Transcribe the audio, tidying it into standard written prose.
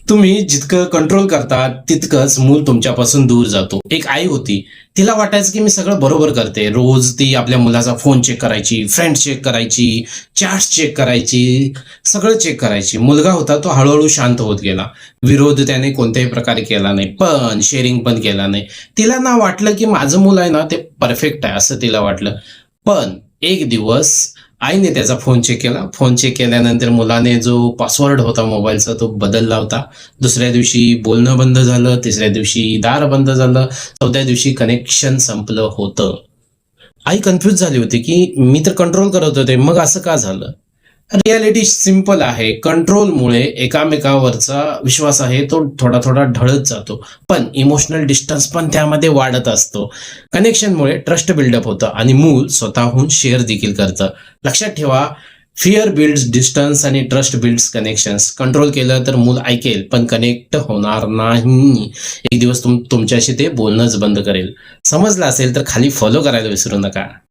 तुम्ही जितकं कंट्रोल करता तितकंच मूल तुमच्यापासून दूर जातो. एक आई होती, तिला वाटायचं की मी सगळं बरोबर करते. रोज ती आपल्या मुलाचा फोन चेक करायची, फ्रेंड्स चेक करायची, चॅट्स चेक करायची, सगळं चेक करायची. मुलगा होता तो हळूहळू शांत होत गेला. विरोध त्याने कोणत्याही प्रकारे केला नाही, पण शेअरिंग पण केला नाही. तिला ना वाटलं की माझं मूल आहे ना ते परफेक्ट आहे असं तिला वाटलं. पण एक दिवस आईने त्याचा फोन चेक केला. फोन चेक केल्यानंतर मुलाने जो पासवर्ड होता मोबाईलचा तो बदलला होता. दुसऱ्या दिवशी बोलणं बंद झालं, तिसऱ्या दिवशी दार बंद झालं, चौथ्या दिवशी कनेक्शन संपलं होतं. आई कन्फ्यूज झाली होती की मी तर कंट्रोल करत होते, मग असं का झालं? रियालिटी सिंपल आहे. कंट्रोलमुळे एकामेकावरचा विश्वास आहे तो थोडा थोडा ढळत जातो, पण इमोशनल डिस्टन्स पण त्यामध्ये वाढत असतो. कनेक्शनमुळे ट्रस्ट बिल्डअप होतं आणि मूल स्वतःहून शेअर देखील करतं. लक्षात ठेवा, फिअर बिल्ड्स डिस्टन्स आणि ट्रस्ट बिल्ड्स कनेक्शन्स. कंट्रोल केलं तर मूल ऐकेल पण कनेक्ट होणार नाही. एक दिवस तुमच्याशी ते बोलणंच बंद करेल. समजलं असेल तर खाली फॉलो करायला विसरू नका.